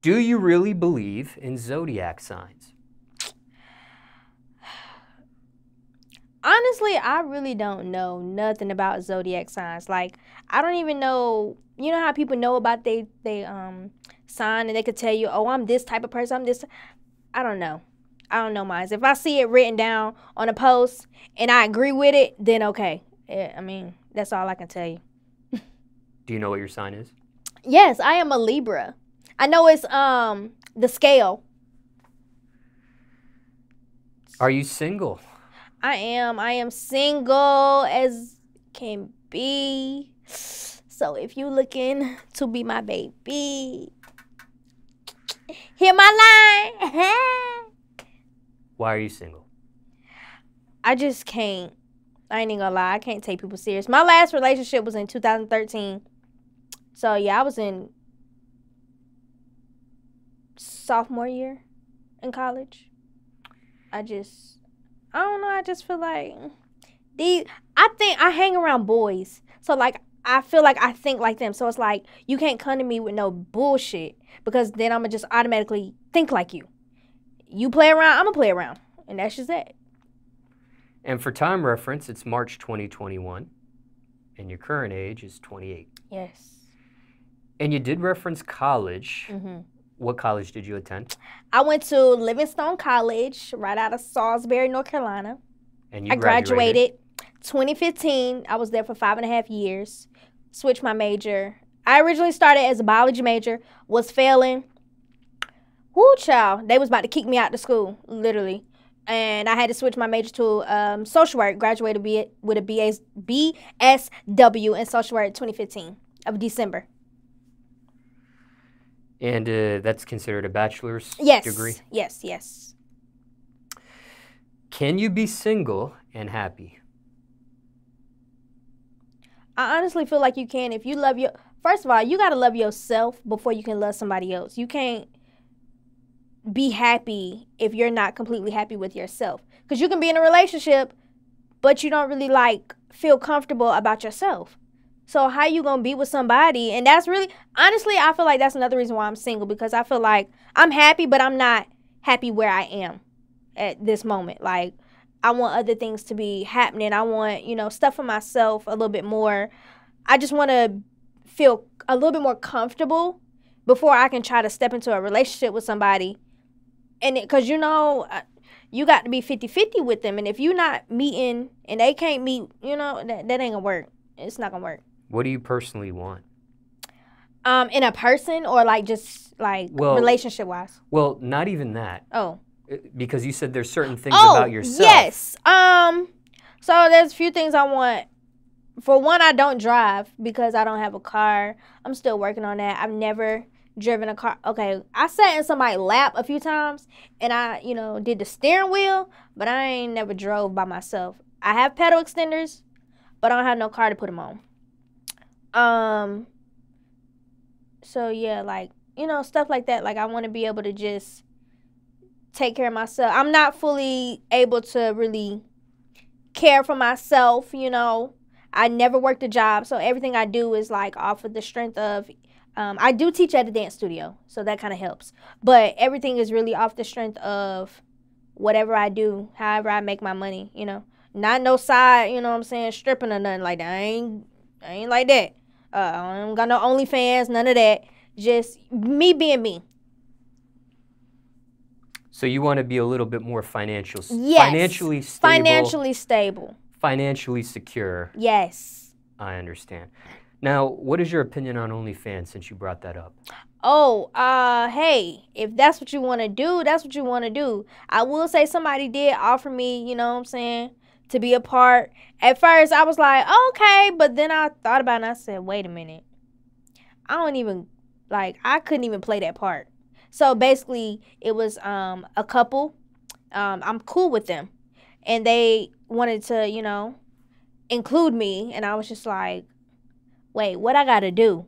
Do you really believe in zodiac signs? Honestly, I really don't know nothing about zodiac signs. Like, I don't even know. You know how people know about they sign and they could tell you, oh, I'm this type of person. I'm this. I don't know. I don't know mine. If I see it written down on a post and I agree with it, then okay. I mean, that's all I can tell you. Do you know what your sign is? Yes, I am a Libra. I know it's the scale. Are you single? I am single as can be. So if you looking to be my baby, hear my line. Why are you single? I just can't. I ain't even gonna lie. I can't take people serious. My last relationship was in 2013. So yeah, I was in sophomore year in college. I don't know. I just feel like I think I hang around boys. So like I feel like I think like them. So it's like you can't come to me with no bullshit because then I'm gonna just automatically think like you. You play around, I'm gonna play around, and that's just it. And for time reference, it's March 2021, and your current age is 28. Yes. And you did reference college. Mm-hmm. What college did you attend? I went to Livingstone College right out of Salisbury, North Carolina. And you I graduated 2015. I was there for 5.5 years. Switched my major. I originally started as a biology major, was failing. Woo, child. They was about to kick me out of school, literally. And I had to switch my major to social work. Graduated with a BSW in social work 2015 of December. And that's considered a bachelor's degree? Yes. Can you be single and happy? I honestly feel like you can if you love first of all, you got to love yourself before you can love somebody else. You can't be happy if you're not completely happy with yourself. Because you can be in a relationship, but you don't really feel comfortable about yourself. So how you going to be with somebody? And that's really, honestly, I feel like that's another reason why I'm single. Because I feel like I'm happy, but I'm not happy where I am at this moment. Like, I want other things to be happening. I want, stuff for myself a little bit more. I just want to feel a little bit more comfortable before I can try to step into a relationship with somebody. And because, you got to be 50-50 with them. And if you're not meeting and they can't meet, that ain't going to work. It's not going to work. What do you personally want? In a person or relationship-wise? Well, not even that. Oh. Because you said there's certain things about yourself. Yes. So there's a few things I want. For one, I don't drive because I don't have a car. I'm still working on that. I've never driven a car. Okay, I sat in somebody's lap a few times and I, did the steering wheel, but I ain't never drove by myself. I have pedal extenders, but I don't have no car to put them on. So yeah, stuff like that. Like I want to be able to just take care of myself. I'm not fully able to really care for myself, I never worked a job, so everything I do is off of the strength of I do teach at a dance studio, so that kind of helps. But everything is really off the strength of whatever I do, however I make my money, Not no side, stripping or nothing like that. I ain't like that. I don't got no OnlyFans, none of that. Just me being me. So you want to be a little bit more financially stable. Financially stable. Financially secure. Yes. I understand. Now, what is your opinion on OnlyFans since you brought that up? Oh, hey, if that's what you want to do, that's what you want to do. I will say somebody did offer me, to be a part. At first, I was like, okay, but then I thought about it and I said, wait a minute. I couldn't even play that part. So basically, it was a couple. I'm cool with them. And they wanted to, include me. And I was just like, wait, what I got to do?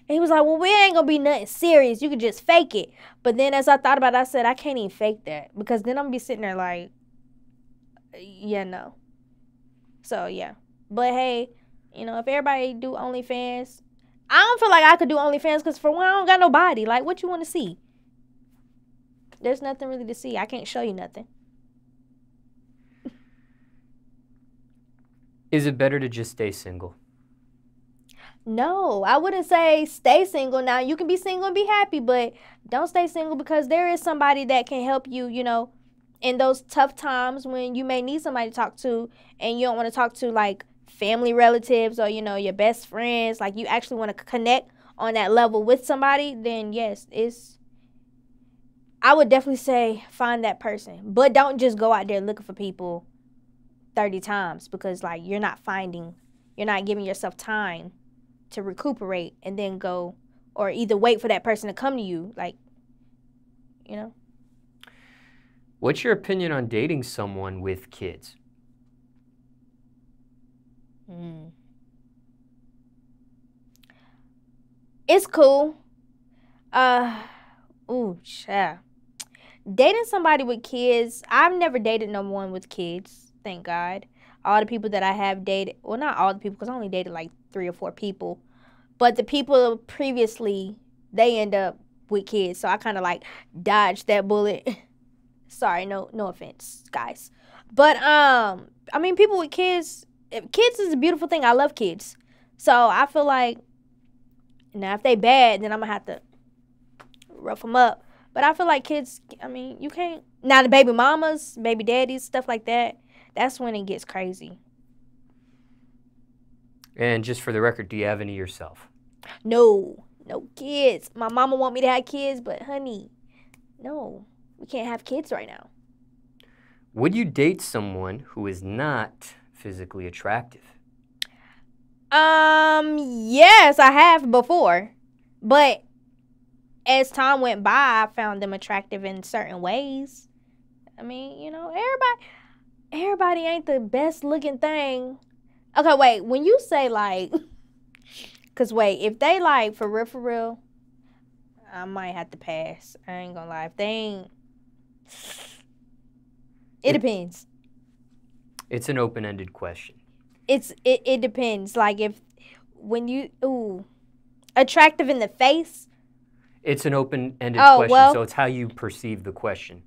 And he was like, well, we ain't going to be nothing serious. You could just fake it. But then as I thought about it, I said, I can't even fake that. Because then I'm going to be sitting there like, yeah, no. So, yeah. But, hey, if everybody do OnlyFans, I don't feel like I could do OnlyFans because for one, I don't got no body. Like, what you want to see? There's nothing really to see. I can't show you nothing. Is it better to just stay single? No, I wouldn't say stay single. Now, you can be single and be happy, but don't stay single because there is somebody that can help you, you know, in those tough times when you may need somebody to talk to and you don't want to talk to, like, family relatives or, you know, your best friends. Like, you actually want to connect on that level with somebody, then, yes, I would definitely say find that person. But don't just go out there looking for people 30 times because, like, you're not giving yourself time to recuperate and then go, or either wait for that person to come to you, like, you know. What's your opinion on dating someone with kids? It's cool. Child. Dating somebody with kids, I've never dated no one with kids, thank God. All the people that I have dated, well, not all the people, because I only dated like 3 or 4 people. But the people previously, they end up with kids. So I kind of like dodged that bullet. Sorry, no offense, guys. But, I mean, people with kids, kids is a beautiful thing. I love kids. So I feel like, now if they bad, then I'm going to have to rough them up. But I feel like kids, I mean, you can't. Now the baby mamas, baby daddies, stuff like that, that's when it gets crazy. And just for the record, do you have any yourself? No kids. My mama want me to have kids, but honey, no, we can't have kids right now. Would you date someone who is not physically attractive? Yes, I have before. But as time went by, I found them attractive in certain ways. I mean, you know, everybody ain't the best looking thing. Okay, wait, when you say like, because wait, if they like for real, I might have to pass. I ain't gonna lie. If they ain't, it depends. It's an open-ended question. It depends. Like when you, attractive in the face. It's an open-ended question, well, so it's how you perceive the question.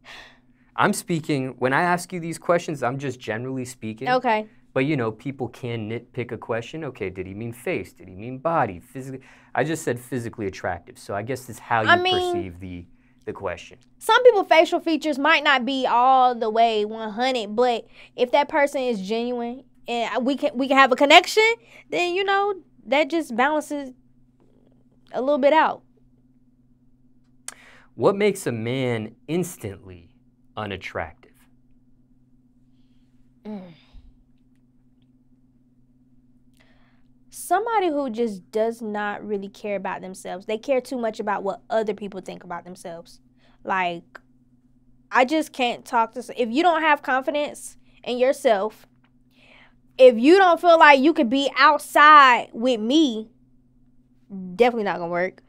I'm speaking, when I ask you these questions, I'm just generally speaking. Okay. But, you know, people can nitpick a question. Okay, did he mean face? Did he mean body? Physically? I just said physically attractive, so I guess it's how you perceive the question. Some people's facial features might not be all the way 100, but if that person is genuine and we can have a connection, then, you know, that just balances a little bit out. What makes a man instantly unattractive? Somebody who just does not really care about themselves. They care too much about what other people think about themselves. Like, I just can't talk to... If you don't have confidence in yourself, if you don't feel like you could be outside with me, definitely not gonna work.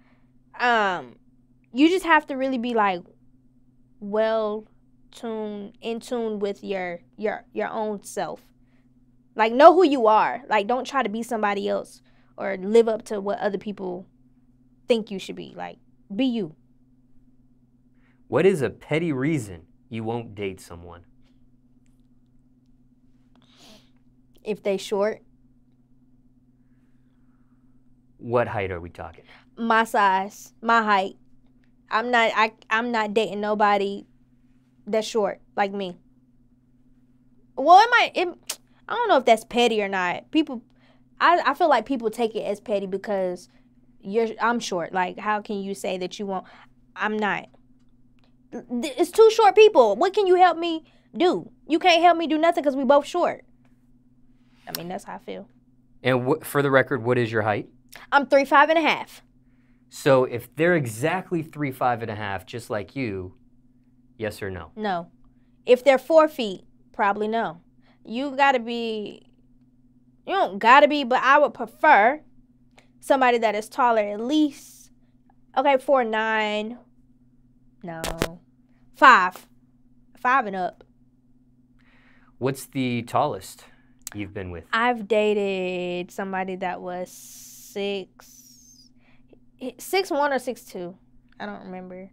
You just have to really be like in tune with your own self. Like, know who you are. Like, don't try to be somebody else or live up to what other people think you should be. Like, be you. What is a petty reason you won't date someone? If they short. What height are we talking? My size, my height. I'm not dating nobody that's short like me. Well, I don't know if that's petty or not. I feel like people take it as petty because I'm short. Like, how can you say that you won't? I'm not. It's 2 short people. What can you help me do? You can't help me do nothing because we both short. I mean, that's how I feel. And for the record, what is your height? I'm 3'5½". So if they're exactly 3'5½", just like you, yes or no? No. If they're 4 feet, probably no. You don't gotta be, but I would prefer somebody that is taller at least, okay, 4'9". No. 5 and up. What's the tallest you've been with? I've dated somebody that was 6'6". 6'1" or 6'2". I don't remember.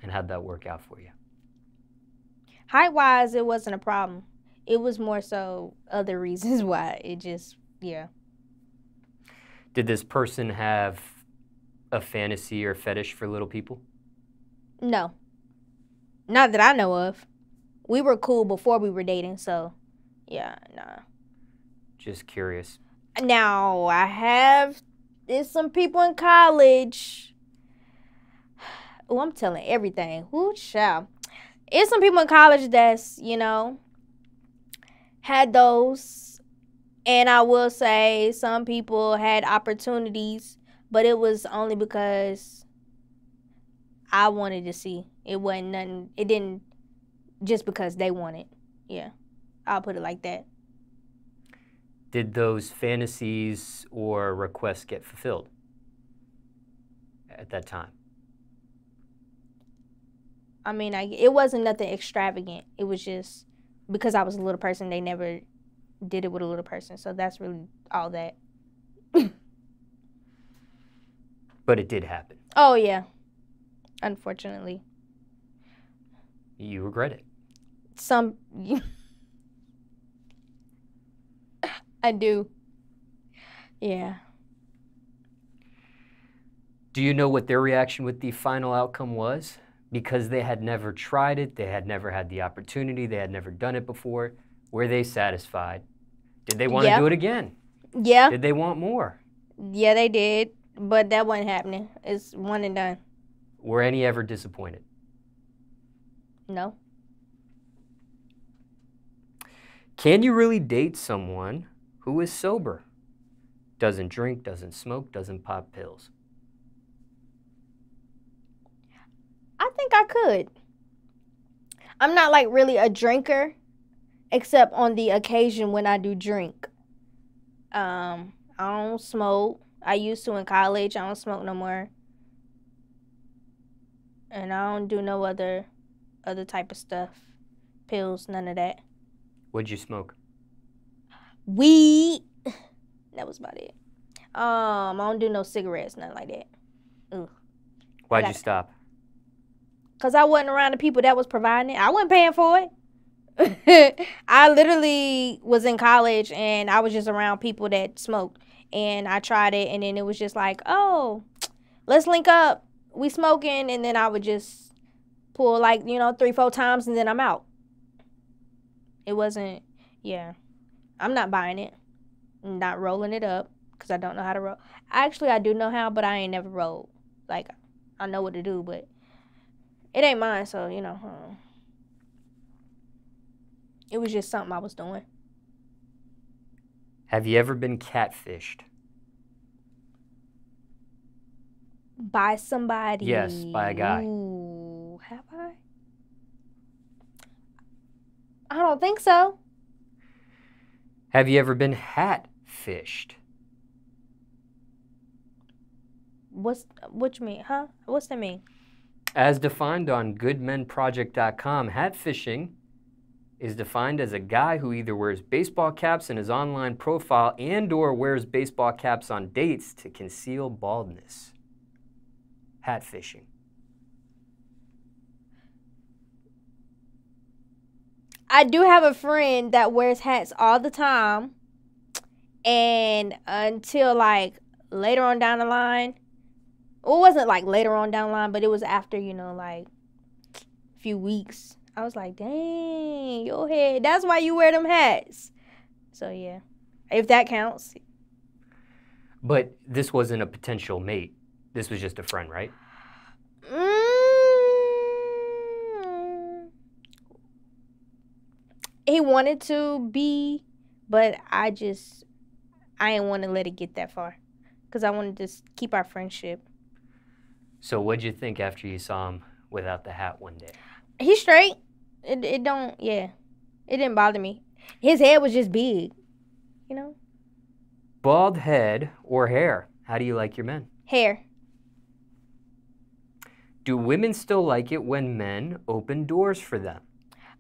And how'd that work out for you? Height-wise, it wasn't a problem. It was more so other reasons why. It just, yeah. Did this person have a fantasy or fetish for little people? No. Not that I know of. We were cool before we were dating, so yeah, nah. Just curious. Now, there's some people in college. Oh, I'm telling everything. Whoo, child. It's some people in college that's, had those. And I will say some people had opportunities, but it was only because I wanted to see. It wasn't nothing. It didn't just because they wanted. Yeah, I'll put it like that. Did those fantasies or requests get fulfilled at that time? I mean, it wasn't nothing extravagant. It was just because I was a little person, they never did it with a little person. So that's really all that. But it did happen. Oh, yeah. Unfortunately. You regret it? I do. Yeah. Do you know what their reaction with the final outcome was? Because they had never tried it, they had never had the opportunity, they had never done it before. Were they satisfied? Did they want to do it again? Yeah. Did they want more? Yeah, they did, but that wasn't happening. It's one and done. Were any ever disappointed? No. Can you really date someone who is sober? Doesn't drink, doesn't smoke, doesn't pop pills? I think I could. I'm not like really a drinker, except on the occasion when I do drink. I don't smoke. I used to in college. I don't smoke no more. And I don't do no other type of stuff. Pills, none of that. What'd you smoke? Weed. That was about it. I don't do no cigarettes, nothing like that. Ugh. Why'd you stop? Because I wasn't around the people that was providing it. I wasn't paying for it. I literally was in college, and I was just around people that smoked. And I tried it, and then it was just like, oh, let's link up. We smoking, and then I would just pull 3-4 times, and then I'm out. It wasn't, yeah. I'm not buying it. I'm not rolling it up, because I don't know how to roll. Actually, I do know how, but I ain't never rolled. Like, I know what to do, but it ain't mine, so, it was just something I was doing. Have you ever been catfished? By somebody? Yes, by a guy. Ooh, have I? I don't think so. Have you ever been hat-fished? What you mean, huh? What's that mean? As defined on goodmenproject.com, hat-fishing is defined as a guy who either wears baseball caps in his online profile and/or wears baseball caps on dates to conceal baldness. Hat-fishing. I do have a friend that wears hats all the time, and until later on down the line, well, it wasn't later on down the line, but it was after a few weeks. I was like, dang, your head. That's why you wear them hats. So yeah, if that counts. But this wasn't a potential mate. This was just a friend, right? He wanted to be, but I didn't want to let it get that far, because I wanted to keep our friendship. So what'd you think after you saw him without the hat one day? He's straight. It didn't bother me. His head was just big, Bald head or hair? How do you like your men? Hair. Do women still like it when men open doors for them?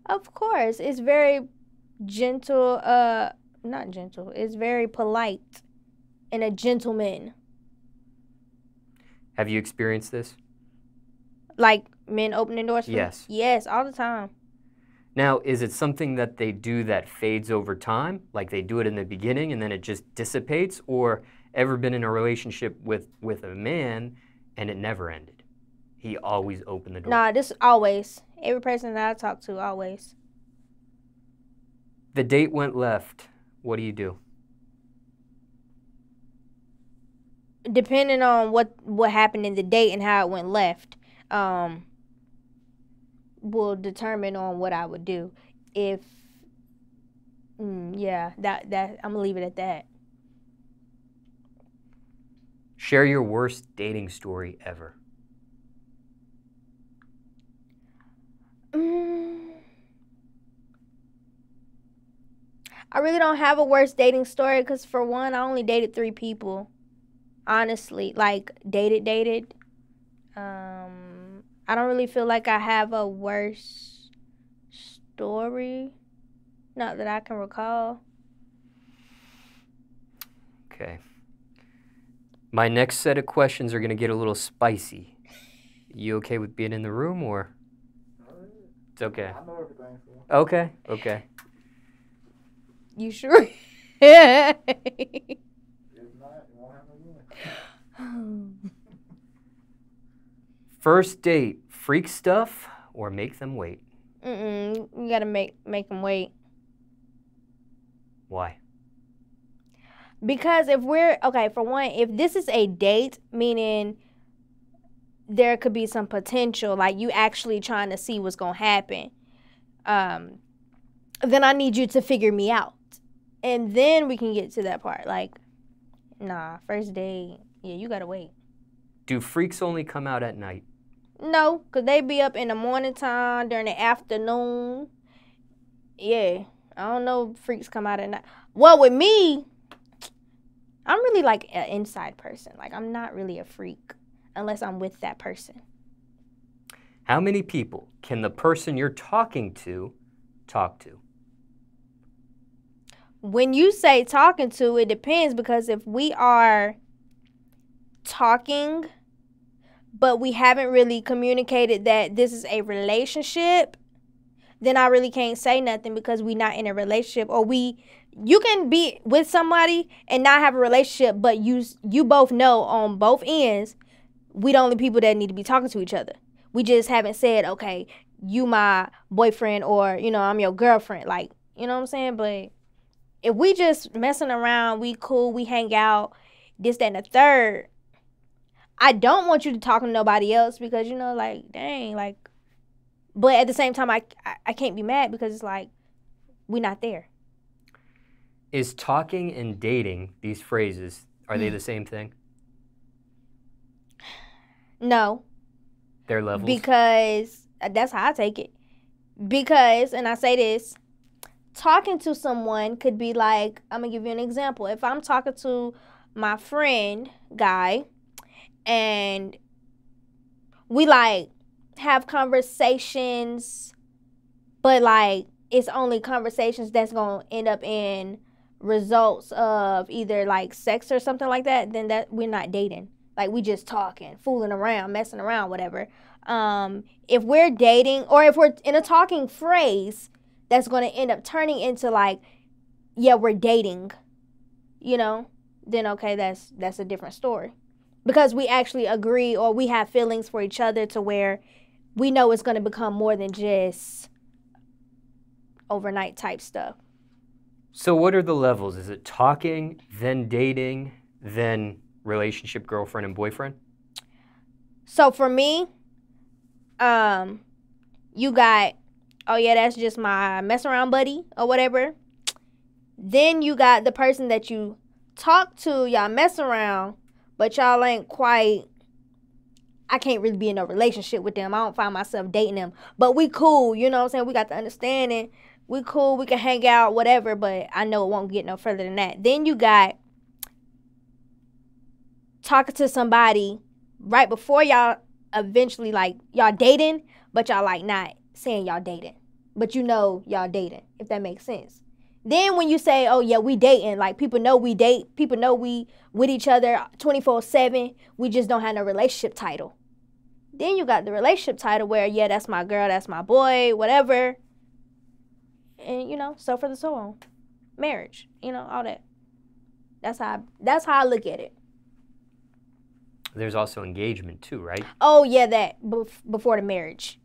Of course. It's very gentle, not gentle. It's very polite and a gentleman. Have you experienced this? Like men opening doors for Yes. me? Yes, all the time. Now, is it something that they do that fades over time? Like they do it in the beginning and then it just dissipates? Or ever been in a relationship with a man and it never ended? He always opened the door. Nah, this always. Every person that I talk to, always. The date went left. What do you do? Depending on what happened in the date and how it went left, will determine on what I would do. If, yeah, that I'm gonna leave it at that. Share your worst dating story ever. I really don't have a worst dating story because, for one, I only dated 3 people. Honestly, like, dated. I don't really feel like I have a worse story. Not that I can recall. Okay. My next set of questions are going to get a little spicy. You okay with being in the room, or? It's okay. I know everything. So. Okay. You sure? If not, it won't happen again. First date, freak stuff or make them wait? You gotta make them wait. Why? Because if we're, okay, for one, if this is a date, meaning there could be some potential, like you actually trying to see what's gonna happen, then I need you to figure me out. And then we can get to that part. Like, nah, first date, yeah, you gotta wait. Do freaks only come out at night? No, because they be up in the morning time, during the afternoon. Yeah, I don't know if freaks come out at night. Well, with me, I'm really like an inside person. Like, I'm not really a freak unless I'm with that person. How many people can the person you're talking to talk to? When you say talking to, it depends, because if we are talking, but we haven't really communicated that this is a relationship, then I really can't say nothing, because we not in a relationship. Or you can be with somebody and not have a relationship, but you both know on both ends we the only people that need to be talking to each other. We just haven't said, okay, you my boyfriend, or, I'm your girlfriend. Like, you know what I'm saying? But if we just messing around, we cool, we hang out, this, that, and the third, I don't want you to talk to nobody else, because, like, dang, like, but at the same time, I can't be mad, because it's like, we not there. Is talking and dating, these phrases, are they the same thing? No. They're levels? Because, that's how I take it. Because, and I say this, talking to someone could be like, I'm going to give you an example. If I'm talking to my friend, guy, and we, like, have conversations, but, like, it's only conversations that's going to end up in results of either, like, sex or something like that, then that we're not dating. Like, we just talking, fooling around, messing around, whatever. If we're dating, or if we're in a talking phrase that's going to end up turning into, like, yeah, we're dating, then okay, that's a different story. Because we actually agree, or we have feelings for each other, to where we know it's going to become more than just overnight type stuff. So what are the levels? Is it talking, then dating, then relationship, girlfriend and boyfriend? So for me, you got, oh yeah, that's just my mess around buddy or whatever. Then you got the person that you talk to, y'all mess around, but y'all ain't quite, I can't really be in a relationship with them. I don't find myself dating them, but we cool, you know what I'm saying? We got the understanding. We cool, we can hang out, whatever, but I know it won't get no further than that. Then you got talking to somebody right before y'all eventually, like, y'all dating, but y'all, like, not saying y'all dating, but y'all dating, if that makes sense. Then when you say, oh, yeah, we dating, like, people know we date. People know we with each other 24/7. We just don't have no relationship title. Then you got the relationship title where, yeah, that's my girl, that's my boy, whatever. And, you know, so forth and so on. Marriage, you know, all that. That's how I look at it. There's also engagement too, right? Oh, yeah, that before the marriage.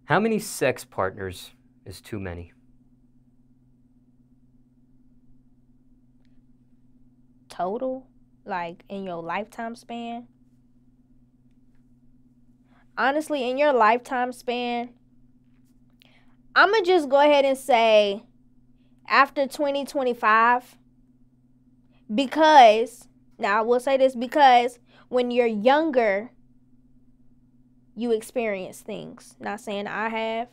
How many sex partners is too many? Total? Like, in your lifetime span? Honestly, in your lifetime span, I'm going to just go ahead and say after 2025, because, now I will say this, because when you're younger, you experience things. Not saying I have,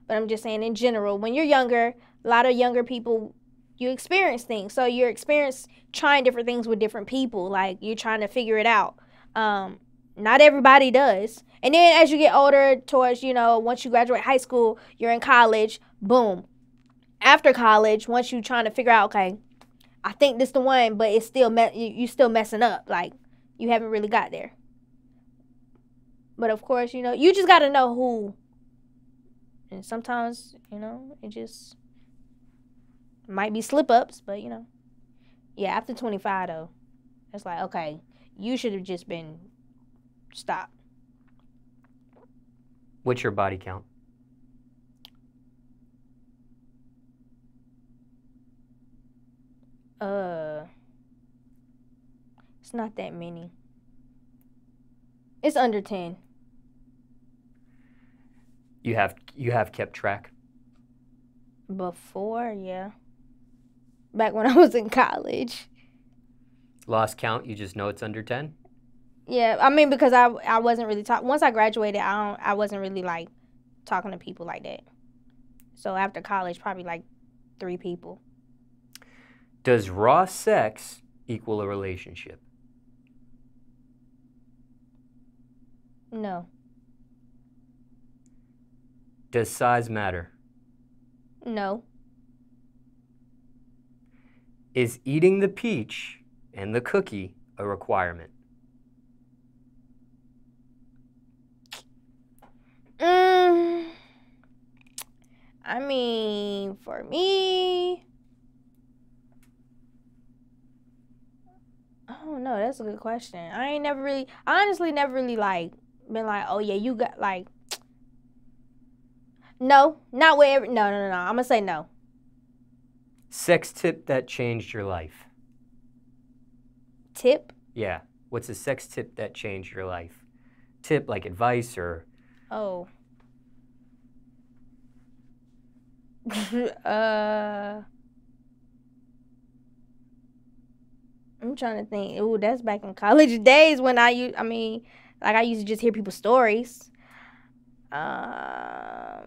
but I'm just saying in general, when you're younger, a lot of younger people, you experience things. So you experience trying different things with different people. Like, you're trying to figure it out. Not everybody does. And then as you get older, towards, you know, once you graduate high school, you're in college, boom. After college, once you're trying to figure out, okay, I think this the one, but it's still, you still messing up. Like, you haven't really got there. But of course, you know, you just got to know who. And sometimes, you know, it just might be slip-ups, but, you know. Yeah, after 25, though, it's like, okay, you should have just been stopped. What's your body count? It's not that many. It's under 10. You have kept track? Before, yeah. Back when I was in college. Lost count, you just know it's under 10? Yeah, I mean, because I wasn't really talking. Once I graduated, I wasn't really, like, talking to people like that. So after college, probably, like, 3 people. Does raw sex equal a relationship? No. Does size matter? No. Is eating the peach and the cookie a requirement? I mean, for me, I don't know. That's a good question. I honestly never really, like, been like, oh, yeah, you got, like, no, not with every, no. I'm going to say no. Sex tip that changed your life? Tip? Yeah. What's a sex tip that changed your life? Tip, like advice or? Oh. I'm trying to think. Ooh, that's back in college days when I used to just hear people's stories. I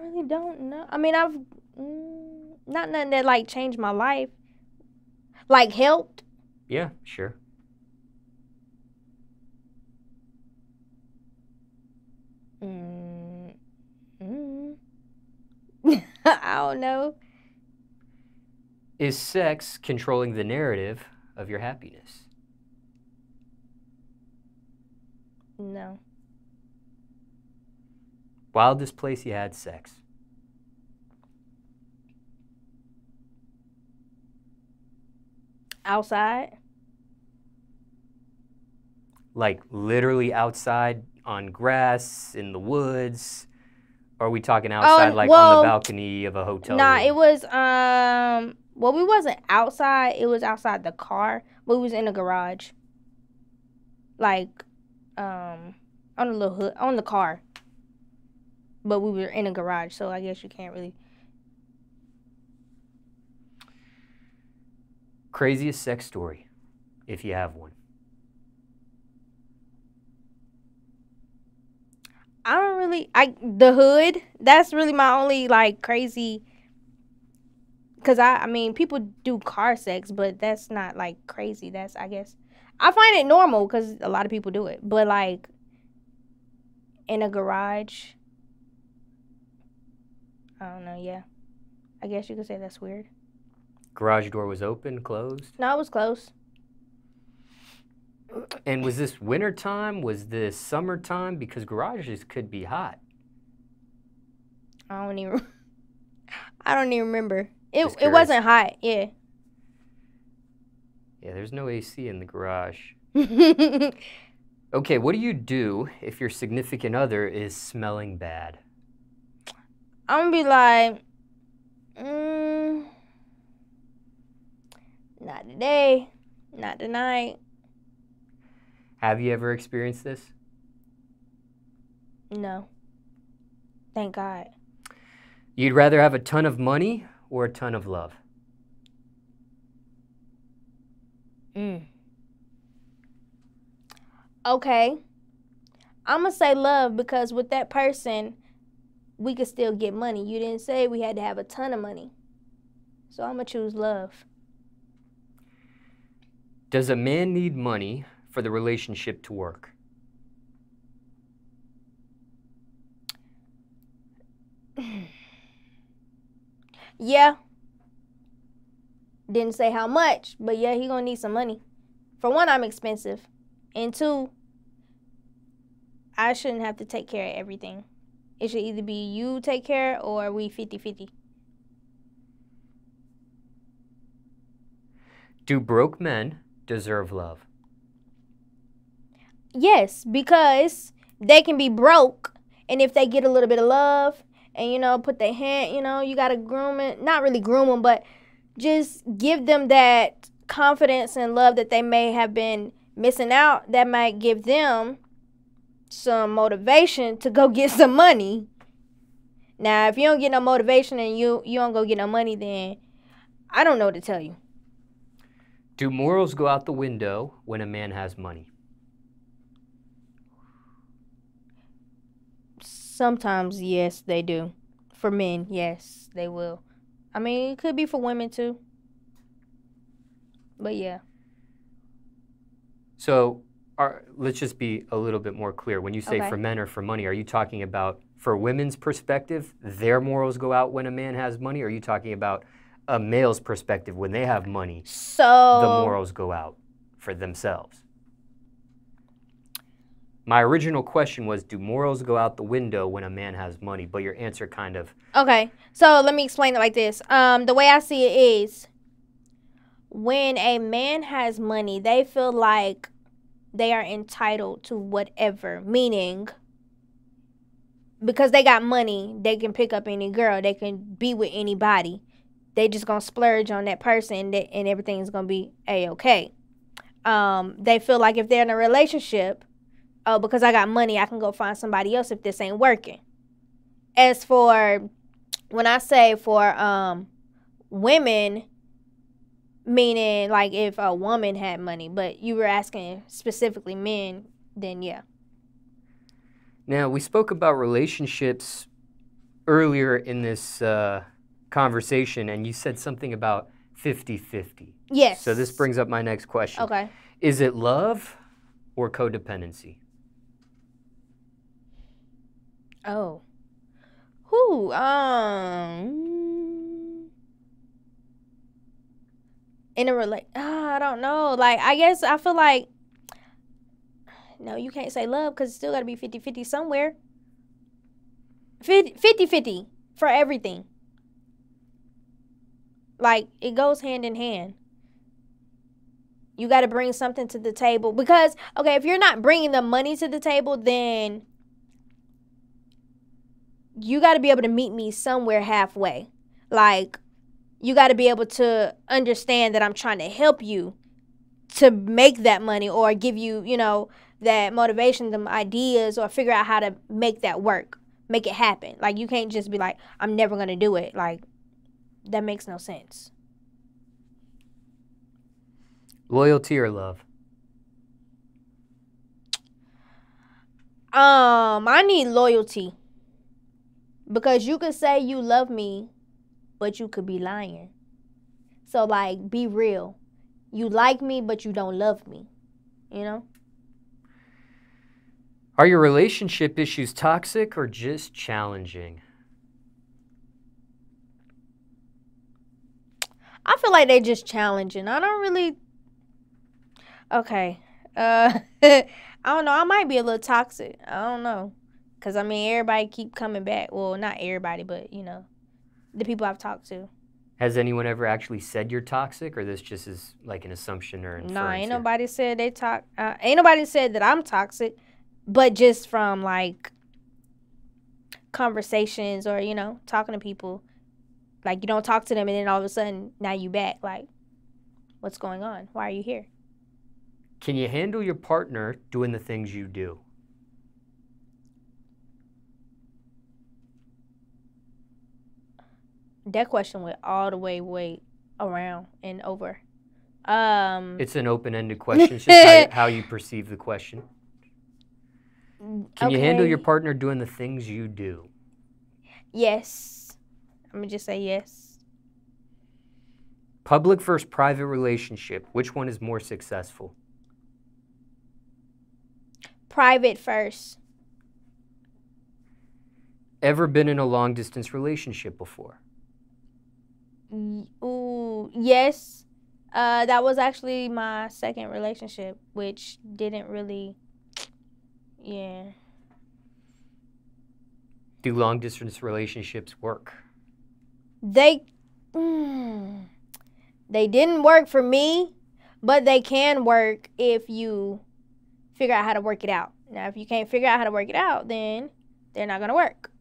really don't know. I mean, I've not nothing that, like, changed my life. Like, helped. Yeah, sure. I don't know. Is sex controlling the narrative of your happiness? No. Wildest place you had sex? Outside. Like literally outside on grass, in the woods? Or are we talking outside, on the balcony of a hotel room? It was, well, we wasn't outside. It was outside the car, but we was in the garage. Like, on the little hood, on the car. But we were in a garage, so I guess you can't really. Craziest sex story, if you have one. I don't really, the hood, that's really my only, like, crazy, because I mean, people do car sex, but that's not, like, crazy. That's, I guess, I find it normal because a lot of people do it, but, like, in a garage, I don't know, yeah. I guess you could say that's weird. Garage door was open, closed? No, it was close. And was this wintertime? Was this summertime? Because garages could be hot. I don't even remember. Just It wasn't hot, yeah. Yeah, there's no AC in the garage. Okay, what do you do if your significant other is smelling bad? I'm gonna be like, not today, not tonight. Have you ever experienced this? No. Thank God. You'd rather have a ton of money or a ton of love? Okay. I'm gonna say love because with that person, we could still get money. You didn't say we had to have a ton of money. So I'm gonna choose love. Does a man need money for the relationship to work? Yeah. Didn't say how much, but yeah, he gonna need some money. For one, I'm expensive. And two, I shouldn't have to take care of everything. It should either be you take care or we 50-50. Do broke men deserve love? Yes, because they can be broke, and if they get a little bit of love and, put their hand, you got to groom it. Not really groom them, but just give them that confidence and love that they may have been missing out. That might give them some motivation to go get some money. Now, if you don't get no motivation and you don't go get no money, then I don't know what to tell you. Do morals go out the window when a man has money? Sometimes, yes, they do. For men, yes, they will. I mean, it could be for women too. But yeah. So let's just be a little bit more clear. When you say for men or for money, are you talking about for women's perspective, their morals go out when a man has money? Or are you talking about a male's perspective, when they have money, the morals go out for themselves? My original question was, do morals go out the window when a man has money? But your answer kind of... Okay, so let me explain it like this. The way I see it is, when a man has money, they feel like they are entitled to whatever. Meaning, because they got money, they can pick up any girl. They can be with anybody. They just gonna splurge on that person and everything's gonna be A-okay. They feel like if they're in a relationship, oh, because I got money, I can go find somebody else if this ain't working. As for, when I say for women, meaning like if a woman had money, but you were asking specifically men, then yeah. Now, we spoke about relationships earlier in this conversation, and you said something about 50-50. Yes. So this brings up my next question. Okay. Is it love or codependency? Oh. In a I don't know. Like, I guess I feel like, no, you can't say love because it's still got to be 50-50 somewhere. 50-50 for everything. Like, it goes hand in hand. You got to bring something to the table. Because, okay, if you're not bringing the money to the table, then you got to be able to meet me somewhere halfway. Like, you got to be able to understand that I'm trying to help you to make that money or give you, that motivation, them ideas, or figure out how to make that work, make it happen. Like, you can't just be like, I'm never going to do it. Like, that makes no sense. Loyalty or love? I need loyalty. Because you could say you love me, but you could be lying. So, like, be real. You like me, but you don't love me. Are your relationship issues toxic or just challenging? I feel like they just challenging. I don't really. Okay. I don't know. I might be a little toxic. I don't know. Because, I mean, everybody keep coming back. Well, not everybody, but, you know, the people I've talked to. Has anyone ever actually said you're toxic, or this just is like an assumption or inference? Nah, ain't nobody said they ain't nobody said that I'm toxic, but just from, like, conversations or, you know, talking to people. Like, you don't talk to them, and then all of a sudden, now you back. Like, what's going on? Why are you here? Can you handle your partner doing the things you do? That question went all the way around and over. It's an open-ended question. It's just how you perceive the question. Can you handle your partner doing the things you do? Yes. I'm going to just say yes. Public versus private relationship. Which one is more successful? Private first. Ever been in a long-distance relationship before? Ooh, yes. That was actually my second relationship, which didn't really, yeah. Do long-distance relationships work? They didn't work for me, but they can work if you figure out how to work it out. Now, if you can't figure out how to work it out, then they're not going to work.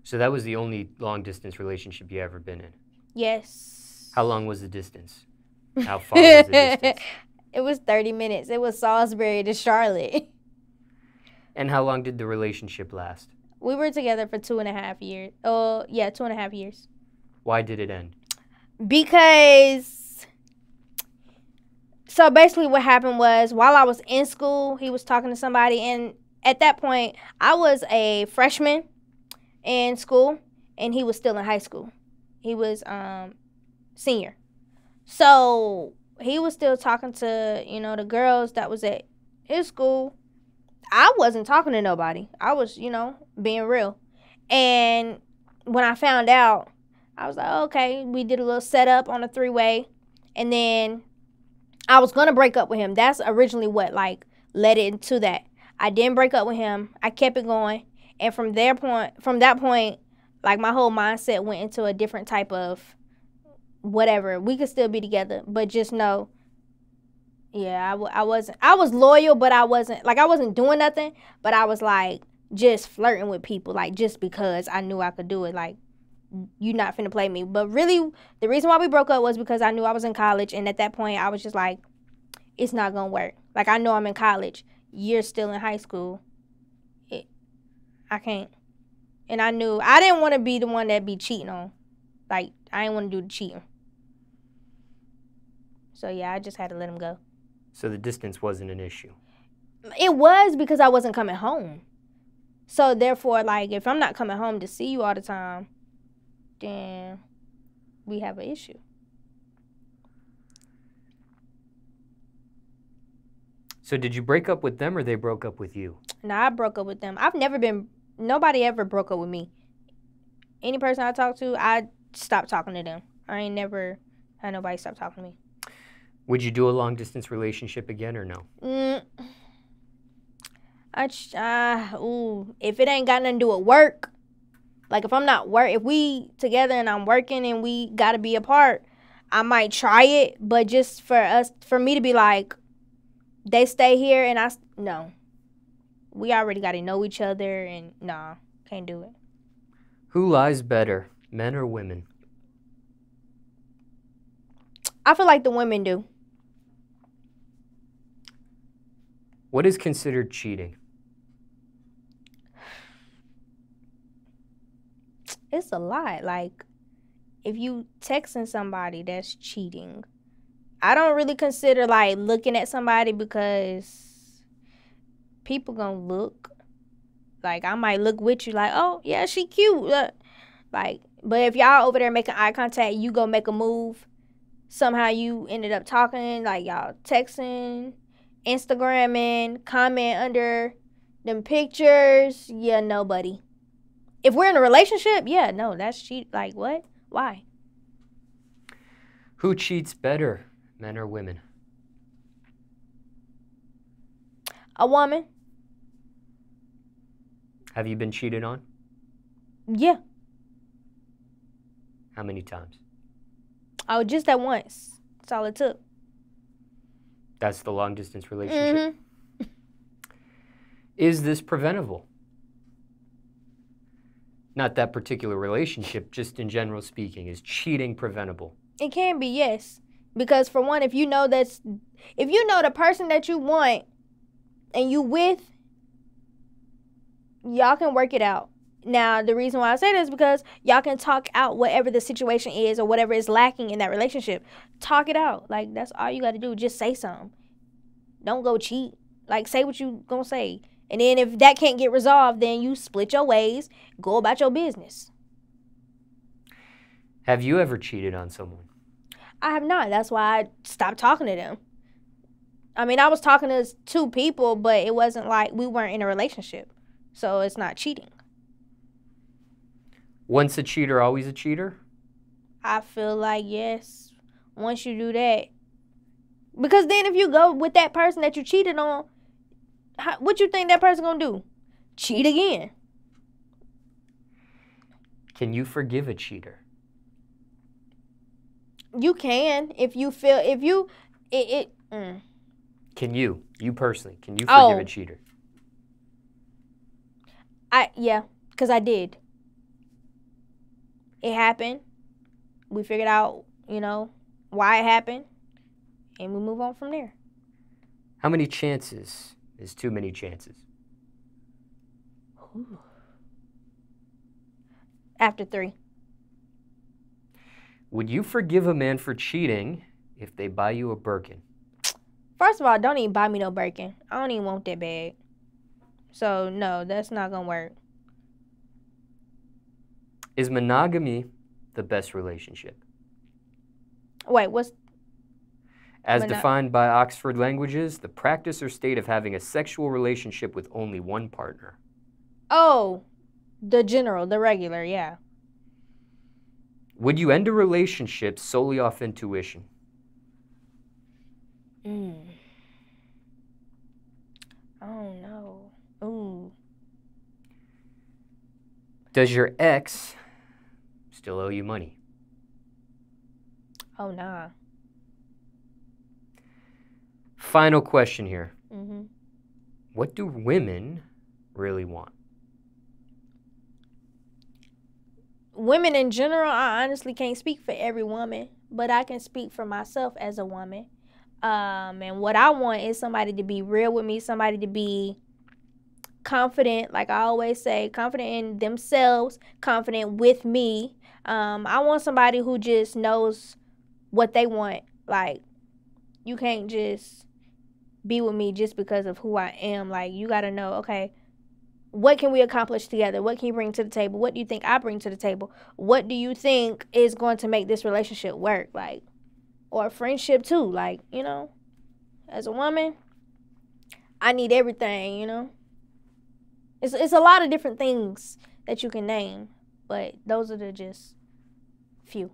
So that was the only long-distance relationship you ever been in? Yes. How long was the distance? How far was the distance? It was 30 minutes. It was Salisbury to Charlotte. And how long did the relationship last? We were together for 2.5 years. Oh, yeah, 2.5 years. Why did it end? Because, so basically what happened was while I was in school, he was talking to somebody. And at that point, I was a freshman in school, and he was still in high school. He was senior. So he was still talking to, you know, the girls that was at his school. I wasn't talking to nobody. I was, you know, being real. And when I found out, I was like, okay, we did a little setup on a 3-way. And then I was going to break up with him. That's originally what, like, led into that. I didn't break up with him. I kept it going. And from that point, like, my whole mindset went into a different type of whatever. We could still be together, but just know, yeah, I was loyal, but I wasn't doing nothing, but I was, like, just flirting with people, like, just because I knew I could do it. Like, you not finna play me. But really, the reason why we broke up was because I knew I was in college, and at that point, I was just like, it's not gonna work. Like, I know I'm in college. You're still in high school. I can't. And I knew I didn't want to be the one that be cheating on. Like, I didn't want to do the cheating. So, yeah, I just had to let him go. So the distance wasn't an issue? It was because I wasn't coming home. So, therefore, like, if I'm not coming home to see you all the time, then we have an issue. So did you break up with them or they broke up with you? No, I broke up with them. Nobody ever broke up with me. Any person I talk to, I stopped talking to them. I ain't never had nobody stop talking to me. Would you do a long-distance relationship again or no? If it ain't got nothing to do with work, like if we together and I'm working and we gotta be apart, I might try it, but just for me to be like, they stay here and no. We already gotta know each other and nah, can't do it. Who lies better, men or women? I feel like the women do. What is considered cheating? It's a lot. Like, if you texting somebody, that's cheating. I don't really consider, like, looking at somebody because people gonna look. Like, I might look with you like, oh, yeah, she cute. Like, but if y'all over there making eye contact, you go make a move. Somehow you ended up talking, like, y'all texting, Instagramming, comment under them pictures. Yeah, no, buddy. If we're in a relationship, yeah, no, that's cheat. Like, what? Why? Who cheats better, men or women? A woman. Have you been cheated on? Yeah. How many times? Oh, just that once. That's all it took. That's the long distance relationship. Mm-hmm. Is this preventable? Not that particular relationship, just in general speaking. Is cheating preventable? It can be, yes. Because for one, if you know the person that you want and you with, y'all can work it out. Now, the reason why I say this is because y'all can talk out whatever the situation is or whatever is lacking in that relationship. Talk it out. Like, that's all you got to do. Just say something. Don't go cheat. Like, say what you gonna say. And then if that can't get resolved, then you split your ways, go about your business. Have you ever cheated on someone? I have not. That's why I stopped talking to them. I mean, I was talking to two people, but it wasn't like we weren't in a relationship. So it's not cheating. Once a cheater, always a cheater? I feel like, yes, once you do that. Because then if you go with that person that you cheated on, what you think that person going to do? Cheat again. Can you forgive a cheater? You can if you feel, Can you personally, can you forgive a cheater? Yeah, because I did. It happened. We figured out, why it happened. And we move on from there. How many chances is too many chances? Ooh. After 3. Would you forgive a man for cheating if they buy you a Birkin? First of all, don't even buy me no Birkin. I don't even want that bag. So, no, that's not going to work. Is monogamy the best relationship? Wait, what's... As defined by Oxford Languages, the practice or state of having a sexual relationship with only one partner. Oh, the regular, yeah. Would you end a relationship solely off intuition? I don't know. Ooh. Does your ex still owe you money? Oh, nah. Final question here. Mm-hmm. What do women really want? Women in general, I honestly can't speak for every woman, but I can speak for myself as a woman. And what I want is somebody to be real with me, somebody to be confident, like I always say, confident in themselves, confident with me. I want somebody who just knows what they want. Like, you can't just be with me just because of who I am. Like, you got to know, okay, what can we accomplish together? What can you bring to the table? What do you think I bring to the table? What do you think is going to make this relationship work? Like, or friendship too. Like, as a woman, I need everything, It's a lot of different things that you can name, but those are the just few.